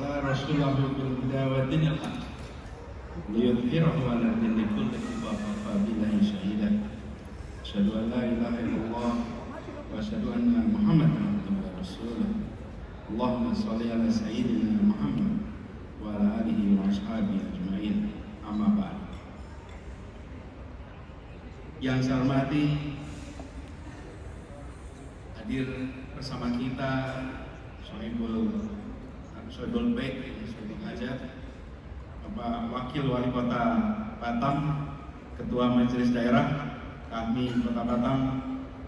Rasulullah bil dawatin al-haq liyudhhirahu 'ala dini kullihi wa kafa billahi shahida. Asyhadu an la ilaha illallah wa asyhadu anna Muhammadan abduhu wa rasuluh. Allahumma shalli ala sayyidina Muhammad wa ala alihi wa ashabihi ajma'in. Amma ba'd. Yang saya hormati, hadir bersama kita Soebul Bek, Soebul Hajat, Bapak Wakil Wali Kota Batam, Ketua Majelis Daerah kami Kota Batam,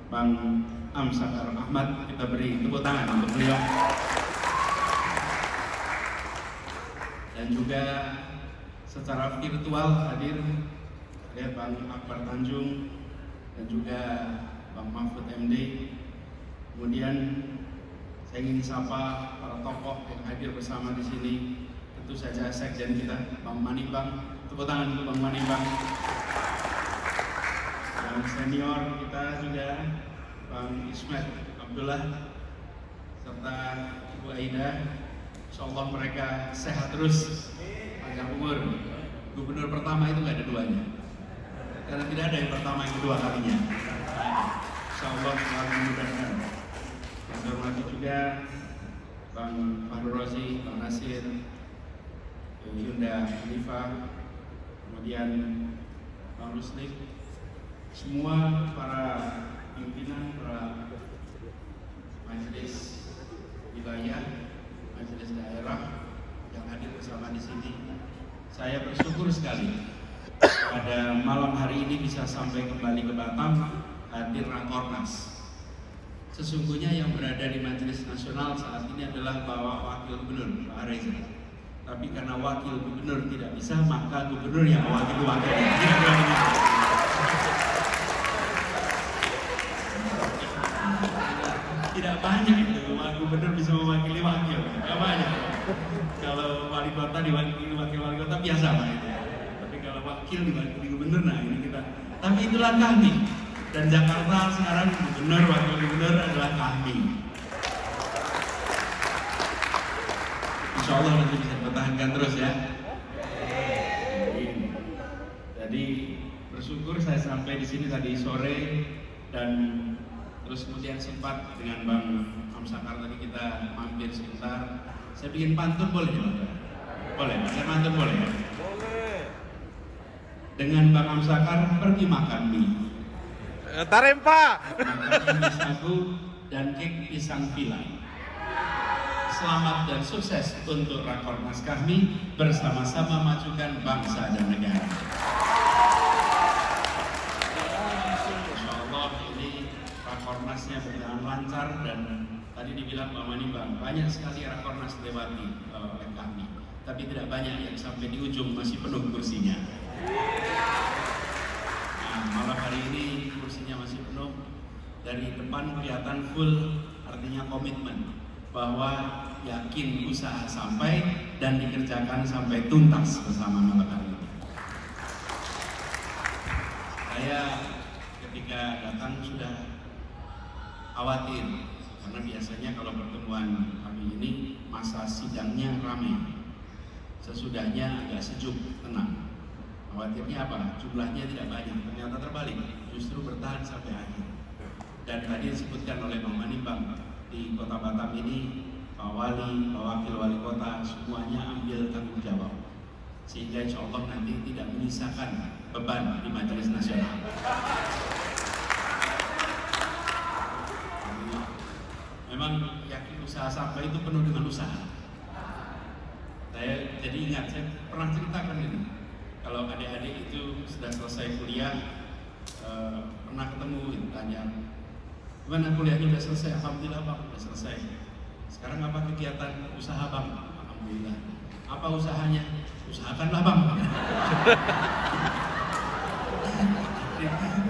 Bang Amsakar Ahmad. Kita beri tepuk tangan untuk beliau. Dan juga secara virtual hadir Bang Akbar Tanjung dan juga Bang Mahfud MD. Kemudian saya ingin sapa para tokoh yang hadir bersama di sini. Tentu saja sekjen kita, Bang Manimbang. Tepuk tangan untuk Bang Manimbang. Yang senior kita juga, Bang Ismet Abdullah, serta Ibu Aida. Insyaallah mereka sehat terus, panjang umur. Gubernur pertama itu nggak ada duanya, karena tidak ada yang pertama yang kedua kalinya. Insyaallah selalu memudahkan. Yang saya hormati juga Bang Fahru Rozi, Bang Nasir, Yunda Hanifah, kemudian Bang Ruslik, semua para pimpinan, para majelis wilayah, majelis daerah yang hadir bersama di sini. Saya bersyukur sekali pada malam hari ini bisa sampai kembali ke Batam, hadir Rakornas. Sesungguhnya yang berada di Majelis Nasional saat ini adalah Bapak Wakil Gubernur, Pak Reza. Tapi karena Wakil Gubernur tidak bisa, maka Gubernur yang wakil-wakil. Tidak banyak itu, Gubernur bisa mewakili wakil. Tidak banyak. Kalau wali kota diwakili wakil-wali kota biasa lah itu. Tapi kalau wakil diwakili Gubernur, nah ini kita. Tapi itulah kami. Dan Jakarta sekarang gubernur, wakil gubernur adalah kami. Insya Allah nanti bisa dipertahankan terus ya. Jadi bersyukur saya sampai di sini tadi sore, dan terus kemudian sempat dengan Bang Amsakar tadi kita mampir sebentar. Saya bikin pantun boleh ya? Boleh, saya pantun boleh ya? Boleh. Dengan Bang Amsakar pergi makan mie. Tarim Pak. Makan mie sagu dan kek pisang pilai. Selamat dan sukses untuk Rakornas kami, bersama-sama majukan bangsa dan negara. Insyaallah ini Rakornasnya berjalan lancar, dan tadi dibilang Pak Manimbang banyak sekali Rakornas lewati oleh kami, tapi tidak banyak yang sampai di ujung masih penuh kursinya. Malam hari ini kursinya masih penuh, dari depan kelihatan full, artinya komitmen bahwa yakin usaha sampai dan dikerjakan sampai tuntas bersama malam hari ini. Saya ketika datang sudah khawatir, karena biasanya kalau pertemuan kami ini masa sidangnya ramai, sesudahnya agak sejuk, tenang. Khawatirnya apa? Jumlahnya tidak banyak, ternyata terbalik, justru bertahan sampai akhir. Dan tadi disebutkan oleh Bang Manimbang, di Kota Batam ini Pak Wali, Pak Wakil Wali Kota, semuanya ambil tanggung jawab, sehingga insya Allah nanti tidak menyisakan beban di Majelis Nasional. Memang yakin usaha sampai itu penuh dengan usaha. Saya jadi ingat, saya pernah ceritakan ini. Kalau adik-adik itu sudah selesai kuliah, pernah ketemu, tanya, gimana kuliahnya udah selesai? Alhamdulillah Bang, udah selesai. Sekarang apa kegiatan usaha Bang? Alhamdulillah. Apa usahanya? Usahakanlah Bang.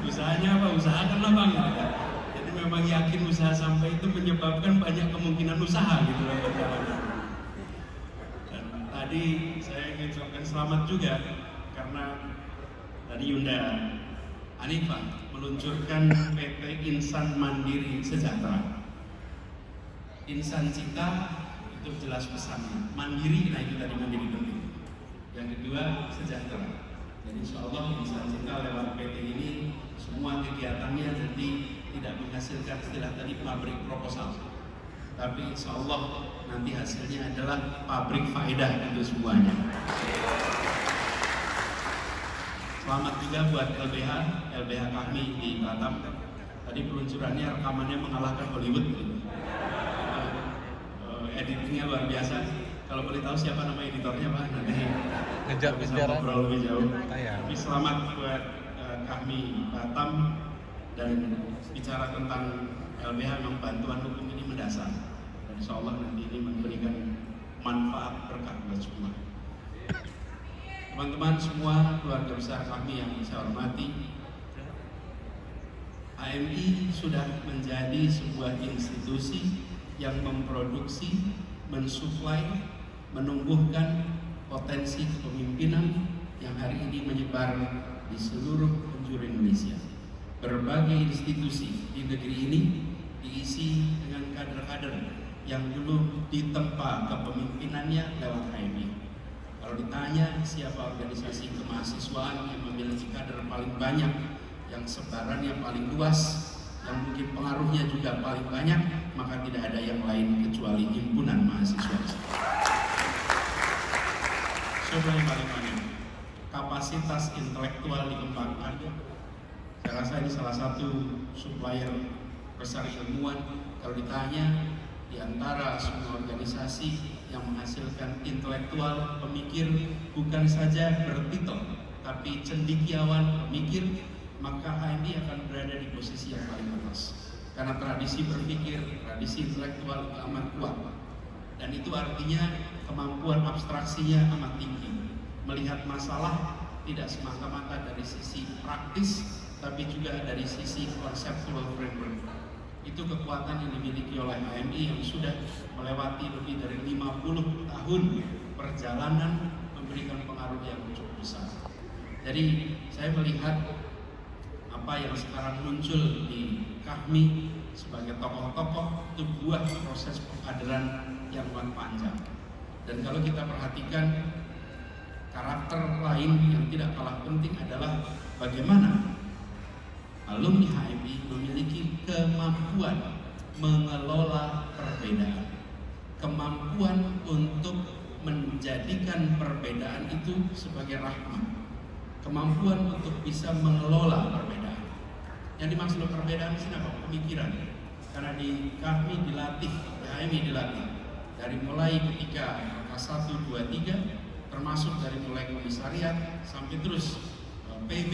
Usahanya apa? Usahakanlah Bang. Jadi memang yakin usaha sampai itu menyebabkan banyak kemungkinan usaha gitu loh. Dan tadi saya ingin ucapkan selamat juga, karena tadi Yunda Hanifah meluncurkan PT Insan Mandiri Sejahtera. Insan Cita itu jelas pesannya. Mandiri, nah itu tadi mandiri penting. Yang kedua, sejahtera. Jadi insya Allah Insan Cinta lewat PT ini semua kegiatannya jadi tidak menghasilkan istilah tadi pabrik proposal, tapi insya Allah nanti hasilnya adalah pabrik faedah untuk semuanya. Selamat juga buat LBH kami di Batam. Tadi peluncurannya rekamannya mengalahkan Hollywood. Editingnya luar biasa. Kalau boleh tahu siapa nama editornya Pak? Nanti bisa ngobrol lebih jauh. Tapi selamat buat kami Batam, dan bicara tentang LBH memang bantuan hukum ini mendasar. Dan insya Allah nanti ini memberikan manfaat berkah buat semua. Teman-teman semua, keluarga besar kami yang saya hormati, HMI sudah menjadi sebuah institusi yang memproduksi, mensuplai, menumbuhkan potensi kepemimpinan yang hari ini menyebar di seluruh penjuru Indonesia. Berbagai institusi di negeri ini diisi dengan kader-kader yang dulu ditempa kepemimpinannya lewat HMI. Kalau ditanya siapa organisasi kemahasiswaan yang memiliki kader paling banyak, yang sebarannya paling luas, yang mungkin pengaruhnya juga paling banyak, maka tidak ada yang lain kecuali himpunan mahasiswa. Siapa yang paling banyak? Kapasitas intelektual dikembangkan. Saya rasa ini salah satu supplier besar ilmuwan. Kalau ditanya, di antara semua organisasi yang menghasilkan intelektual pemikir bukan saja bertitel, tapi cendekiawan pemikir, maka HMI akan berada di posisi yang paling atas. Karena tradisi berpikir, tradisi intelektual itu amat kuat. Dan itu artinya kemampuan abstraksinya amat tinggi. Melihat masalah tidak semata-mata dari sisi praktis, tapi juga dari sisi conceptual framework. Itu kekuatan yang dimiliki oleh HMI yang sudah melewati lebih dari 50 tahun perjalanan memberikan pengaruh yang cukup besar. Jadi saya melihat apa yang sekarang muncul di kami sebagai tokoh-tokoh itu buah proses pengkaderan yang panjang. Dan kalau kita perhatikan, karakter lain yang tidak kalah penting adalah bagaimana alumni HMI memiliki kemampuan mengelola perbedaan, kemampuan untuk menjadikan perbedaan itu sebagai rahmat, kemampuan untuk bisa mengelola perbedaan. Yang dimaksud perbedaan di sini apa? Pemikiran. Karena di kami dilatih, di HMI dilatih dari mulai ketika kelas 1, 2, 3, termasuk dari mulai komisariat sampai terus PB,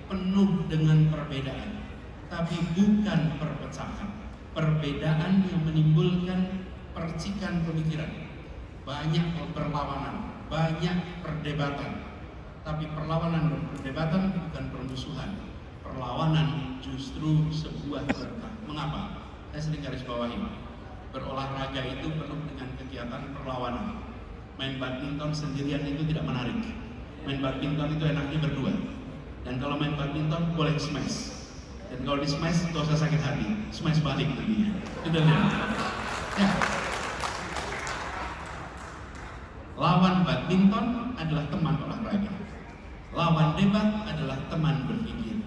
penuh dengan perbedaan, tapi bukan perpecahan. Perbedaan yang menimbulkan percikan pemikiran, banyak perlawanan, banyak perdebatan. Tapi perlawanan dan perdebatan bukan permusuhan. Perlawanan justru sebuah berkah. Mengapa? Saya sering garis bawahi. Berolahraga itu penuh dengan kegiatan perlawanan. Main badminton sendirian itu tidak menarik. Main badminton itu enaknya berdua. Dan kalau main badminton boleh smash. Dan kalau di smash gak usah sakit hati, smash balik nantinya. Itu lihat. Ya. Lawan badminton adalah teman olahraga. Lawan debat adalah teman berpikir.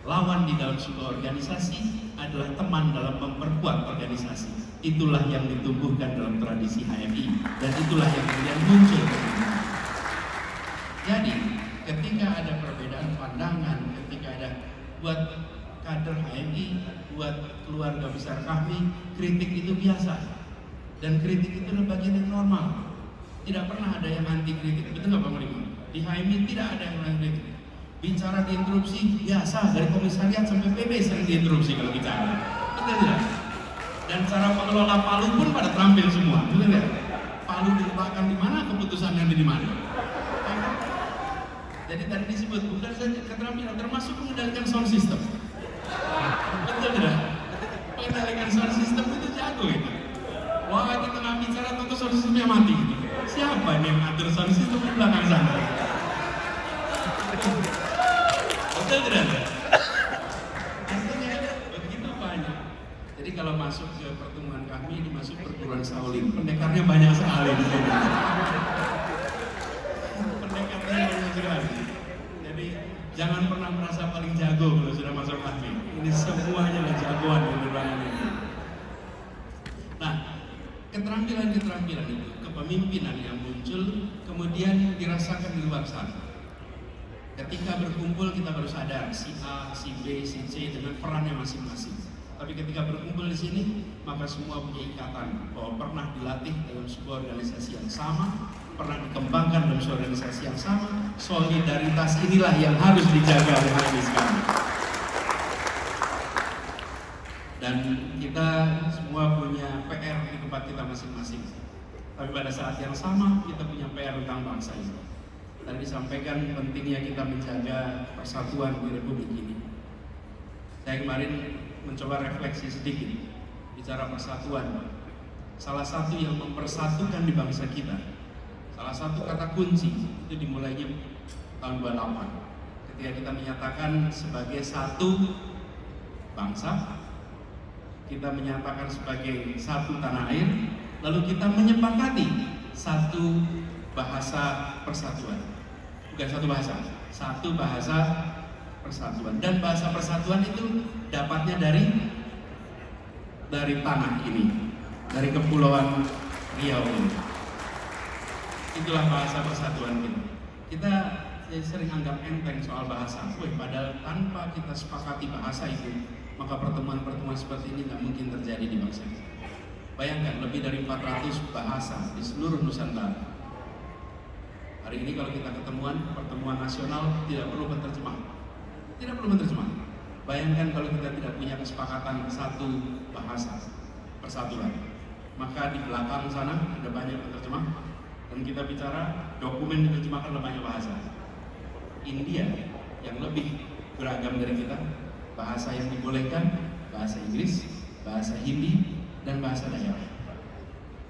Lawan di dalam sebuah organisasi adalah teman dalam memperkuat organisasi. Itulah yang ditumbuhkan dalam tradisi HMI, dan itulah yang kemudian muncul. Jadi ketika ada perbedaan pandangan, ketika ada buat kader HMI, buat keluarga besar kami, kritik itu biasa. Dan kritik itu adalah bagian yang normal. Tidak pernah ada yang anti kritik, betul nggak Pak Mulimo? Di HMI tidak ada yang anti kritik. Bicara diinterupsi biasa, dari komisariat sampai PB sering diinterupsi kalau bicara. Betul tidak? Dan cara pengelola Palu pun pada terampil semua, betul tidak? Palu diletakkan di mana, keputusan yang di mana. Jadi tadi disebut bukan saja keterampilan, termasuk mengendalikan sound system. Betul tidak? Mengendalikan sound system itu jago itu. Wah, kita tengah bicara tentu sound systemnya mati gitu. Siapa yang ngatur sound system di belakang sana? Betul tidak? Hasilnya begitu banyak. Jadi kalau kalau masuk ke pertemuan kami, ini masuk perguruan Shaolin. Pendekarnya banyak sekali di sini. Pendekarnya banyak sekali. Jadi jangan pernah merasa paling jago kalau sudah masuk kami. Ini semuanya lah jagoan di ruangan ini. Nah, keterampilan-keterampilan itu, kepemimpinan yang muncul, kemudian dirasakan di luar sana. Ketika berkumpul kita baru sadar si A, si B, si C dengan perannya masing-masing. Tapi ketika berkumpul di sini, maka semua punya ikatan bahwa pernah dilatih dalam sebuah organisasi yang sama, pernah dikembangkan dalam sebuah organisasi yang sama. Solidaritas inilah yang harus dijaga oleh hari sekarang. Dan kita semua punya PR di tempat kita masing-masing. Tapi pada saat yang sama kita punya PR tentang bangsa ini. Tadi disampaikan pentingnya kita menjaga persatuan di Republik ini. Saya kemarin mencoba refleksi sedikit bicara persatuan. Salah satu yang mempersatukan di bangsa kita, salah satu kata kunci itu dimulainya tahun 28 ketika kita menyatakan sebagai satu bangsa, kita menyatakan sebagai satu tanah air, lalu kita menyepakati satu bahasa persatuan. Bukan satu bahasa persatuan. Dan bahasa persatuan itu dapatnya dari tanah ini, dari Kepulauan Riau ini. Itulah bahasa persatuan kita. Kita sering anggap enteng soal bahasa. Padahal tanpa kita sepakati bahasa itu, maka pertemuan-pertemuan seperti ini nggak mungkin terjadi di bangsa kita. Bayangkan lebih dari 400 bahasa di seluruh Nusantara. Hari ini kalau kita pertemuan nasional tidak perlu penerjemah. Tidak perlu penerjemah. Bayangkan kalau kita tidak punya kesepakatan satu bahasa persatuan. Maka di belakang sana ada banyak penerjemah dan kita bicara dokumen diterjemahkan oleh banyak bahasa. India yang lebih beragam dari kita, bahasa yang dibolehkan bahasa Inggris, bahasa Hindi, dan bahasa daerah.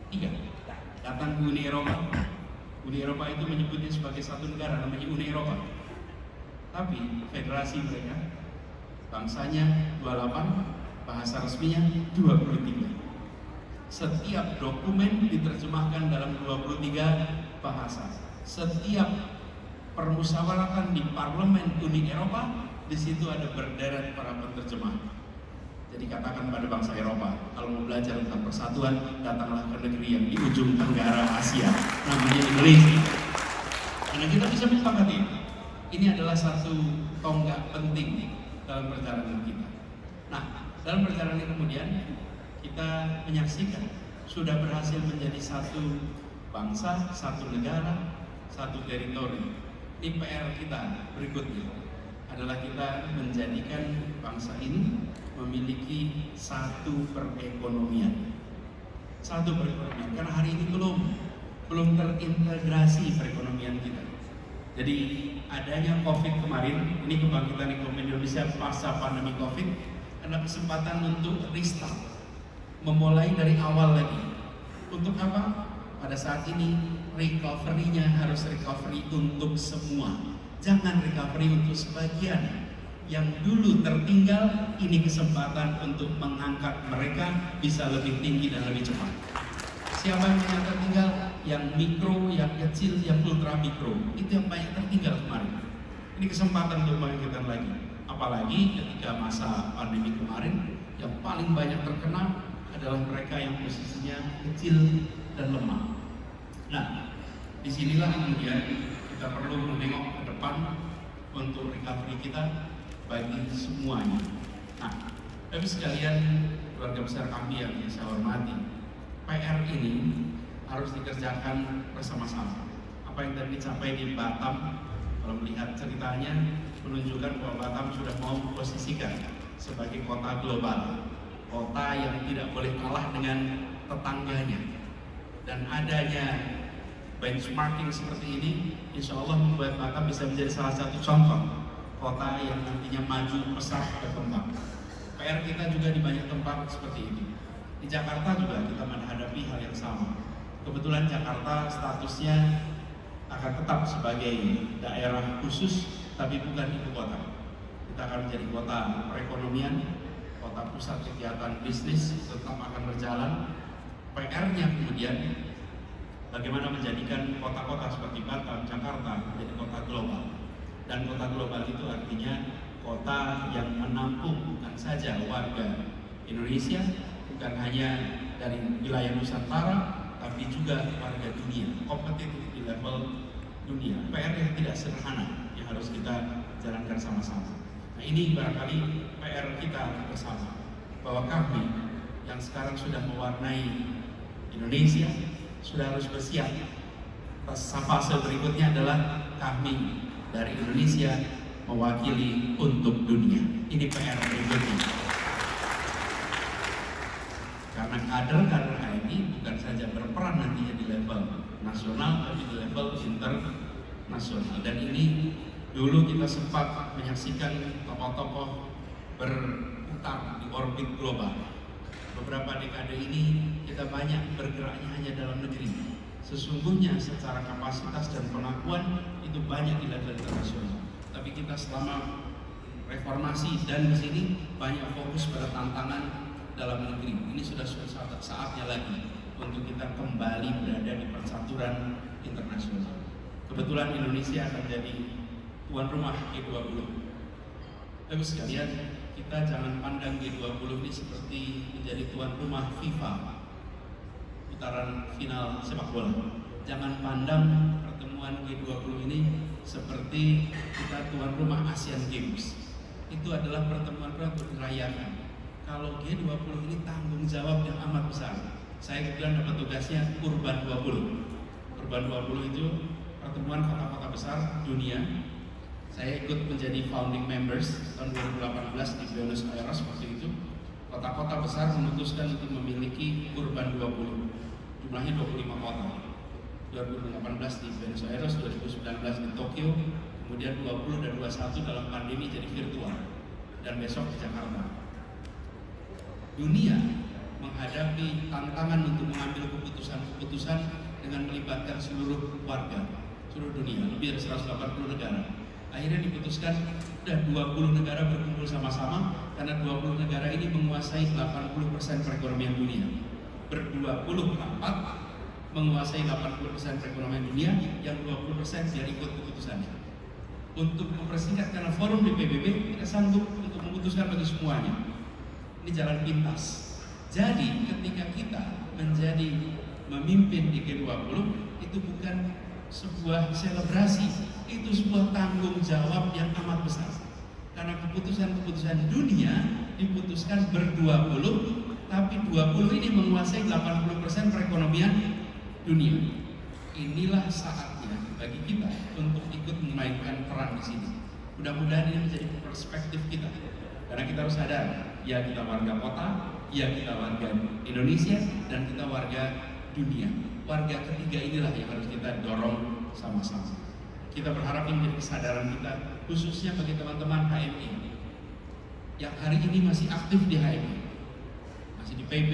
3. Datang ke Uni Eropa. Uni Eropa itu menyebutnya sebagai satu negara, namanya Uni Eropa. Tapi federasi mereka, bangsanya 28, bahasa resminya 23. Setiap dokumen diterjemahkan dalam 23 bahasa. Setiap permusyawaratan di Parlemen Uni Eropa, di situ ada berderet para penerjemah. Jadi katakan pada bangsa Eropa, kalau mau belajar tentang persatuan, datanglah ke negeri yang di ujung tenggara Asia, namanya Indonesia. Karena kita bisa menyepakati, ini adalah satu tonggak penting dalam perjalanan kita. Nah, dalam perjalanan kemudian kita menyaksikan sudah berhasil menjadi satu bangsa, satu negara, satu teritori. Ini PR kita berikutnya adalah kita menjadikan bangsa ini memiliki satu perekonomian. Karena hari ini belum terintegrasi perekonomian kita. Jadi adanya COVID kemarin, ini kebangkitan ekonomi Indonesia pasca pandemi COVID, adalah kesempatan untuk restart, memulai dari awal lagi. Untuk apa? Pada saat ini recovery-nya harus recovery untuk semua. Jangan recovery untuk sebagian. Yang dulu tertinggal, ini kesempatan untuk mengangkat mereka bisa lebih tinggi dan lebih cepat. Siapa yang tertinggal? Yang mikro, yang kecil, yang ultra mikro. Itu yang banyak tertinggal kemarin. Ini kesempatan untuk membangkitkan lagi. Apalagi ketika masa pandemi kemarin, yang paling banyak terkena adalah mereka yang posisinya kecil dan lemah. Nah, disinilah kemudian kita perlu menengok ke depan untuk recovery kita bagi semuanya. Nah, tapi sekalian keluarga besar kami yang saya hormati, PR ini harus dikerjakan bersama-sama. Apa yang tadi dicapai di Batam, kalau melihat ceritanya, menunjukkan bahwa Batam sudah mau memposisikan sebagai kota global, kota yang tidak boleh kalah dengan tetangganya. Dan adanya benchmarking seperti ini, insya Allah membuat Batam bisa menjadi salah satu contoh kota yang nantinya maju, pesat, berkembang. PR kita juga di banyak tempat seperti ini. Di Jakarta juga kita menghadapi hal yang sama. Kebetulan Jakarta statusnya akan tetap sebagai daerah khusus, tapi bukan ibu kota. Kita akan menjadi kota perekonomian, kota pusat kegiatan bisnis tetap akan berjalan. PR-nya kemudian bagaimana menjadikan kota-kota seperti Batam, Jakarta menjadi kota global. Dan kota global itu artinya kota yang menampung bukan saja warga Indonesia, bukan hanya dari wilayah Nusantara, tapi juga warga dunia, kompetitif di level dunia. PR yang tidak sederhana yang harus kita jalankan sama-sama. Nah, ini barangkali PR kita bersama, bahwa kami yang sekarang sudah mewarnai Indonesia sudah harus bersiap. Fase berikutnya adalah kami dari Indonesia mewakili untuk dunia. Ini PR berikutnya. Karena kader-kader HMI bukan saja berperan nantinya di level nasional, tapi di level internasional. Dan ini dulu kita sempat menyaksikan tokoh-tokoh berputar di orbit global. Beberapa dekade ini kita banyak bergeraknya hanya dalam negeri. Sesungguhnya secara kapasitas dan pengakuan itu banyak di level internasional. Tapi kita selama reformasi dan di sini banyak fokus pada tantangan dalam negeri. Ini sudah saatnya lagi untuk kita kembali berada di percaturan internasional. Kebetulan Indonesia akan jadi tuan rumah G20. Bapak sekalian, kita jangan pandang G20 ini seperti menjadi tuan rumah FIFA putaran final sepak bola. Jangan pandang pertemuan G20 ini seperti kita tuan rumah Asian Games. Itu adalah pertemuan untuk dirayakan. Kalau G20 ini tanggung jawab yang amat besar. Saya kebetulan dapat tugasnya Urban 20. Urban 20 itu pertemuan kota-kota besar dunia. Saya ikut menjadi founding members tahun 2018 di Buenos Aires waktu itu. Kota-kota besar memutuskan untuk memiliki Urban 20. Jumlahnya 25 kota. 2018 di Buenos Aires, 2019 di Tokyo, kemudian 20 dan 21 dalam pandemi jadi virtual. Dan besok di Jakarta. Dunia menghadapi tantangan untuk mengambil keputusan-keputusan dengan melibatkan seluruh warga, seluruh dunia, lebih dari 180 negara. Akhirnya diputuskan sudah 20 negara berkumpul sama-sama karena 20 negara ini menguasai 80% perekonomian dunia. Ber-20 rapat menguasai 80% perekonomian dunia, yang 20% dia ikut keputusannya. Untuk mempersingkat, karena forum di PBB tidak sanggup untuk memutuskan bagi semuanya. Ini jalan pintas. Jadi ketika kita menjadi memimpin di G20 itu bukan sebuah selebrasi, itu sebuah tanggung jawab yang amat besar. Karena keputusan-keputusan dunia diputuskan ber-20, tapi 20 ini menguasai 80% perekonomian dunia. Inilah saatnya bagi kita untuk ikut memainkan peran di sini. Mudah-mudahan ini menjadi perspektif kita. Karena kita harus sadar, ya kita warga kota, ya kita warga Indonesia, dan kita warga dunia. Warga ketiga inilah yang harus kita dorong sama-sama. Kita berharap ini menjadi kesadaran kita, khususnya bagi teman-teman HMI yang hari ini masih aktif di HMI, masih di PB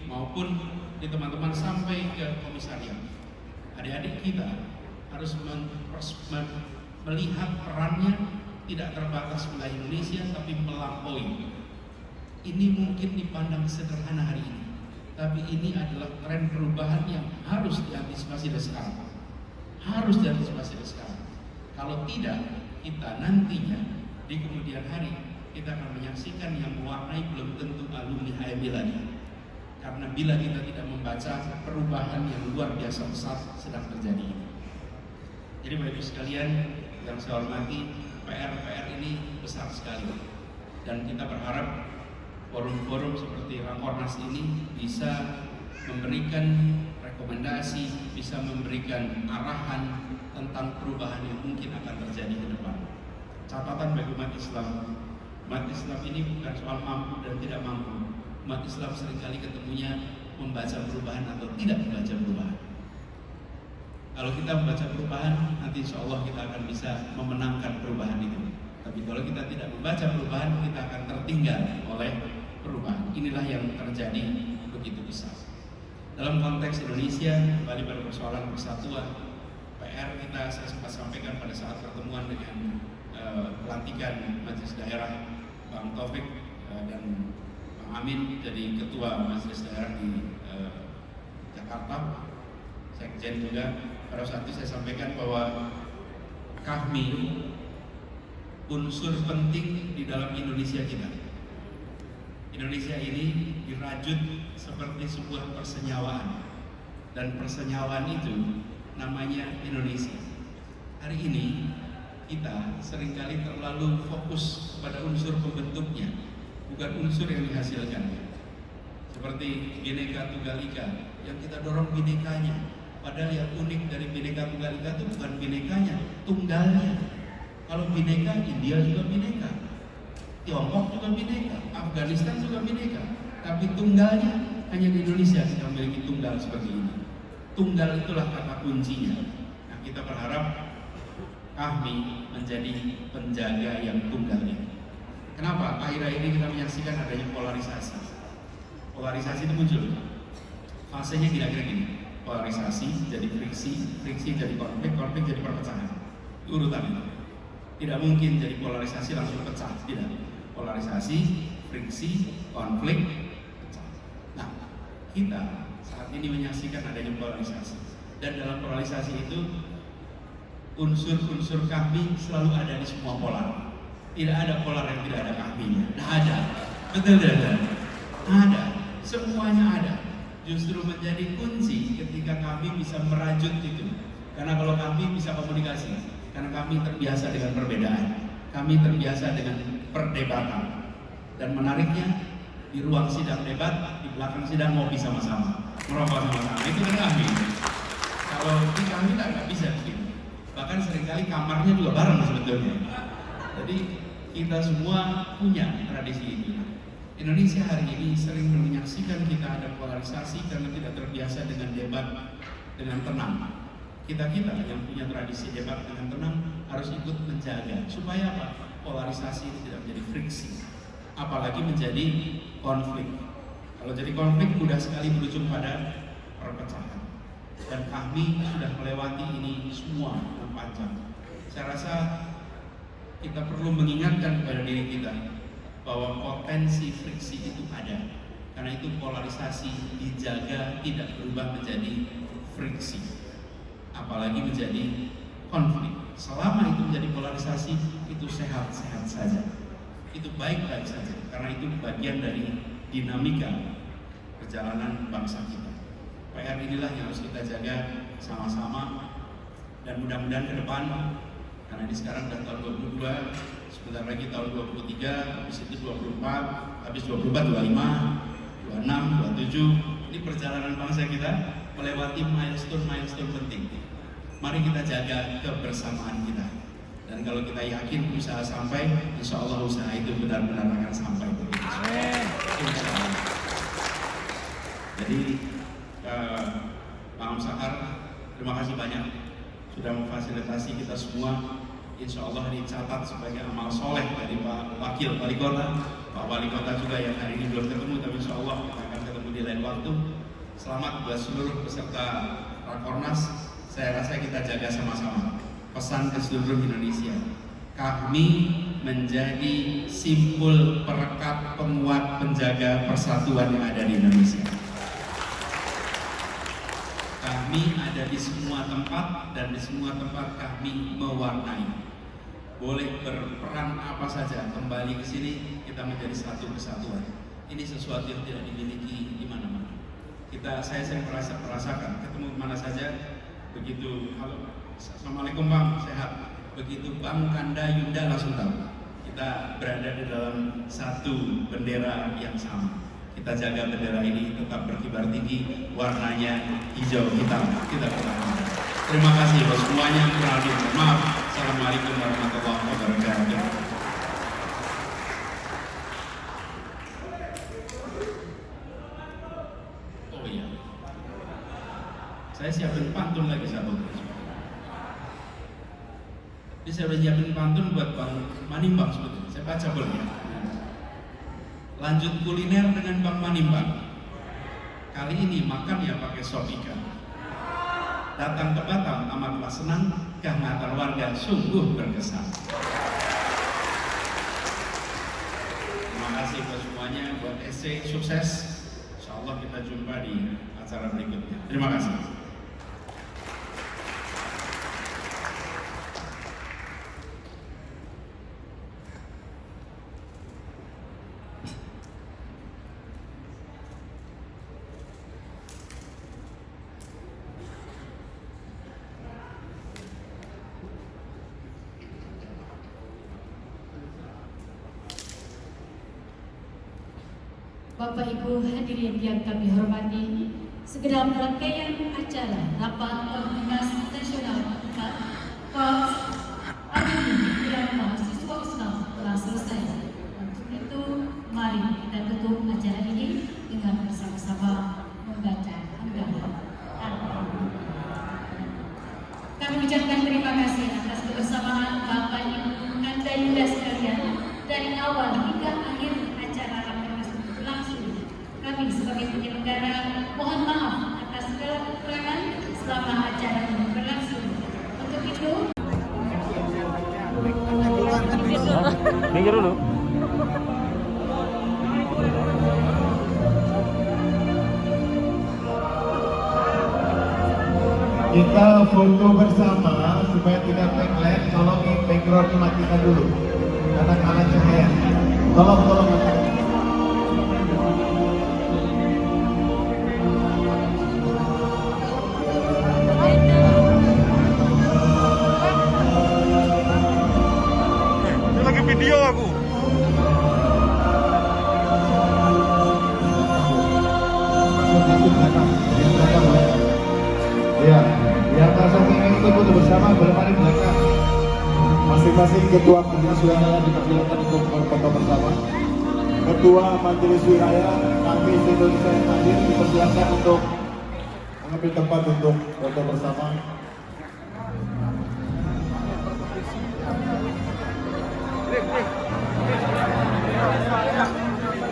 maupun di teman-teman sampai ke komisariat. Adik-adik kita harus melihat perannya tidak terbatas wilayah Indonesia, tapi melampaui. Ini mungkin dipandang sederhana hari ini, tapi ini adalah tren perubahan yang harus diantisipasi dari sekarang. Harus diantisipasi dari sekarang. Kalau tidak, kita nantinya di kemudian hari kita akan menyaksikan yang mewarnai belum tentu alumni HMI lagi. Karena bila kita tidak membaca perubahan yang luar biasa besar sedang terjadi. Jadi Bapak Ibu sekalian yang saya hormati, PR ini besar sekali, dan kita berharap forum-forum seperti Rakornas ini bisa memberikan rekomendasi, bisa memberikan arahan tentang perubahan yang mungkin akan terjadi ke depan. Catatan bagi umat Islam ini bukan soal mampu dan tidak mampu. Umat Islam seringkali ketemunya membaca perubahan atau tidak membaca perubahan. Kalau kita membaca perubahan, nanti insya Allah kita akan bisa memenangkan perubahan itu. Tapi kalau kita tidak membaca perubahan, kita akan tertinggal oleh perubahan. Inilah yang terjadi begitu besar. Dalam konteks Indonesia, kembali pada persoalan persatuan, PR kita saya sempat sampaikan pada saat pertemuan dengan pelantikan Majelis Daerah Bang Taufik dan Bang Amin jadi ketua majelis daerah di Jakarta, sekjen juga. Pada saat itu saya sampaikan bahwa kami unsur penting di dalam Indonesia kita. Indonesia ini dirajut seperti sebuah persenyawaan, dan persenyawaan itu namanya Indonesia. Hari ini kita seringkali terlalu fokus pada unsur pembentuknya, bukan unsur yang dihasilkan. Seperti Bhinneka Tunggal Ika, yang kita dorong binekanya, padahal yang unik dari Bhinneka Tunggal Ika itu bukan binekanya, tunggalnya. Kalau bineka, India juga bineka, Tiongkok juga bineka, Afghanistan juga bineka, tapi tunggalnya hanya di Indonesia kita memiliki tunggal seperti ini. Tunggal itulah kata kuncinya. Nah, kita berharap kami menjadi penjaga yang tunggal ini. Kenapa? Akhir-akhir ini kita menyaksikan adanya polarisasi. Polarisasi itu muncul. Fasenya kira-kira gini. Polarisasi jadi friksi, friksi jadi konflik, konflik jadi perpecahan. Urutan itu. Tidak mungkin jadi polarisasi langsung pecah, tidak. Polarisasi, friksi, konflik, pecah. Nah, kita saat ini menyaksikan adanya polarisasi. Dan dalam polarisasi itu unsur-unsur kami selalu ada di semua polar. Tidak ada polar yang tidak ada kaminya. Nah, ada. Betul tidak? Ada. Semuanya ada. Justru menjadi kunci ketika kami bisa merajut itu. Karena kalau kami bisa komunikasi, karena kami terbiasa dengan perbedaan, kami terbiasa dengan perdebatan. Dan menariknya, di ruang sidang debat, di belakang sidang ngopi sama-sama, merokok sama-sama. Itu kan kami. Kalau di kami nggak bisa begitu. Bahkan seringkali kamarnya juga bareng sebetulnya. Jadi kita semua punya tradisi itu. Indonesia hari ini sering menyaksikan kita ada polarisasi karena tidak terbiasa dengan debat dengan tenang. Kita yang punya tradisi debat dengan tenang harus ikut menjaga supaya apa? Polarisasi ini tidak menjadi friksi, apalagi menjadi konflik. Kalau jadi konflik mudah sekali berujung pada perpecahan. Dan kami sudah melewati ini semua dengan panjang. Saya rasa kita perlu mengingatkan kepada diri kita bahwa potensi friksi itu ada. Karena itu polarisasi dijaga tidak berubah menjadi friksi, apalagi menjadi konflik. Selama itu menjadi polarisasi, itu sehat-sehat saja, itu baik-baik saja, karena itu bagian dari dinamika perjalanan bangsa kita. PR inilah yang harus kita jaga sama-sama, dan mudah-mudahan ke depan, karena ini sekarang sudah tahun 22, sebentar lagi tahun 23, habis itu 24, habis 24, 25, 26, 27. Ini perjalanan bangsa kita melewati milestone penting. Mari kita jaga kebersamaan kita. Dan kalau kita yakin usaha sampai, insya Allah usaha itu benar-benar akan sampai. Insya Allah. Jadi Pak Amsahar, terima kasih banyak sudah memfasilitasi kita semua. Insya Allah dicatat sebagai amal soleh dari Pak Wakil Wali Kota, Pak Wali Kota juga yang hari ini belum ketemu, tapi insya Allah kita akan ketemu di lain waktu. Selamat buat seluruh peserta Rakornas. Saya rasa kita jaga sama-sama. Pesan ke seluruh Indonesia, kami menjadi simpul perekat, penguat, penjaga persatuan yang ada di Indonesia. Kami ada di semua tempat, dan di semua tempat kami mewarnai. Boleh berperan apa saja, kembali ke sini kita menjadi satu kesatuan. Ini sesuatu yang tidak dimiliki di mana-mana. Saya sering merasakan, ketemu mana saja, begitu halo, assalamualaikum bang, sehat. Begitu bang, Kanda, Yunda langsung tahu kita berada di dalam satu bendera yang sama. Kita jaga bendera ini tetap berkibar tinggi, warnanya hijau hitam. Kita pertahankan. Terima kasih buat semuanya. Kurang lebih maaf. Assalamualaikum warahmatullahi wabarakatuh. Oh iya, saya siapin pantun lagi sahabat. Jadi saya udah siapin pantun buat Bang Manimbang sebetulnya. Saya baca boleh ya. Lanjut kuliner dengan Bang Manimbang. Kali ini makan ya pakai sop ikan. Datang ke Batam amatlah senang, kehangatan warga sungguh berkesan. Terima kasih buat semuanya. semuanya, buat SC sukses. Insya Allah kita jumpa di acara berikutnya. Terima kasih. Bapak Ibu hadirin yang kami hormati, segenap rangkaian acara Rapat Koordinasi Nasional Korps Alumni dan Mahasiswa Islam telah selesai. Untuk itu, mari kita tutup acara ini dengan bersama-sama membaca anggaran. Kami ucapkan terima kasih atas kebersamaan Bapak Ibu Anda Yunda sekalian dari awal hingga akhir acara rapat berlangsung. Kami sebagai penyelenggara mohon maaf atas segala kekurangan selama acara ini berlangsung. Untuk itu, minggir dulu. Kita foto bersama supaya tidak backlight. Tolong background matikan dulu karena kalah cahaya. Tolong matikan. Ini lagi video aku. Ya, yang merasa ingin ikut foto bersama berdepan di belakang. Masing-masing ketua majelis wilayah dipersilakan untuk berfoto bersama. Ketua majelis wilayah kami Indonesia yang hadir dipersilakan untuk mengambil tempat untuk foto bersama.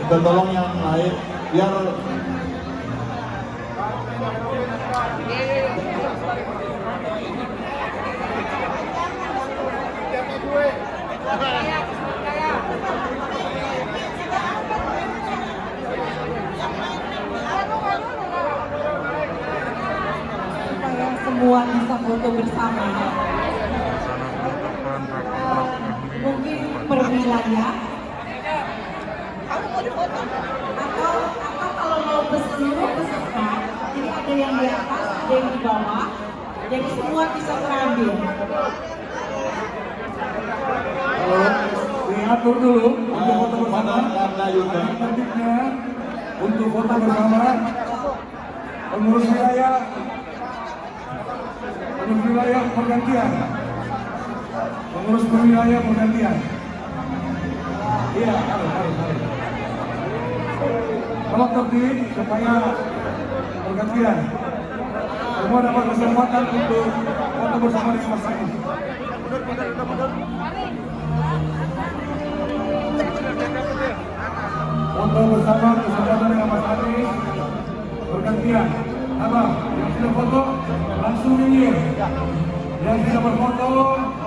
Kita tolong yang lain biar semua bisa foto bersama. Mungkin per wilayah atau kalau mau seluruh peserta, jadi ada yang di atas, ada yang di bawah, jadi semua bisa terambil. Diatur dulu untuk foto bersama. Selanjutnya untuk foto bersama pengurus wilayah pergantian. Pengurus wilayah pergantian. Iya, harus. Kalau tertib supaya pergantian. Semua dapat kesempatan untuk foto bersama dengan Mas Anies. Foto bersama kesempatan dengan Mas Anies bergantian. Abang, yang sudah foto langsung minggir. Yang tidak berfoto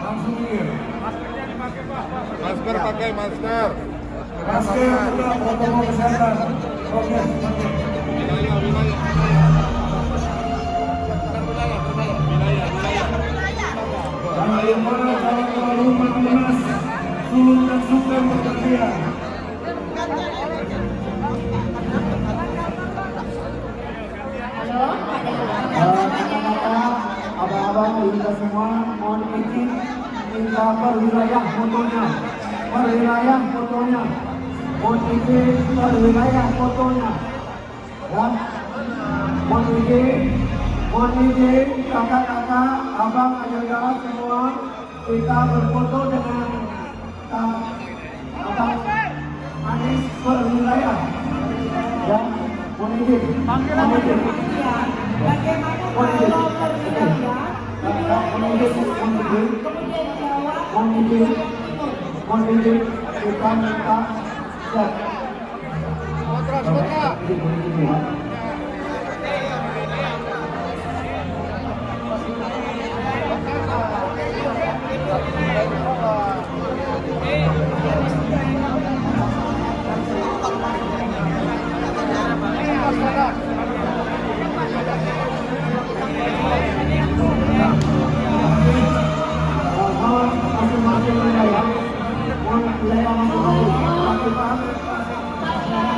langsung minggir. Masker pakai masker. Masker tetap protokol kesehatan. Oke. Jangan lupa kawan-kawan rumah dinas sulung dan sukun bergantian. abang-abang kita semua mohon izin minta per wilayah fotonya. Per wilayah fotonya. Mohon izin per wilayah fotonya. Ya. Mohon izin kakak-kakak, abang, ayah semua kita berfoto dengan abang Anies per wilayah. Ya. Mohon izin. Bagaimana kalau per wilayah? Mohon izin kita minta set. Bismillahirrahmanirrahim.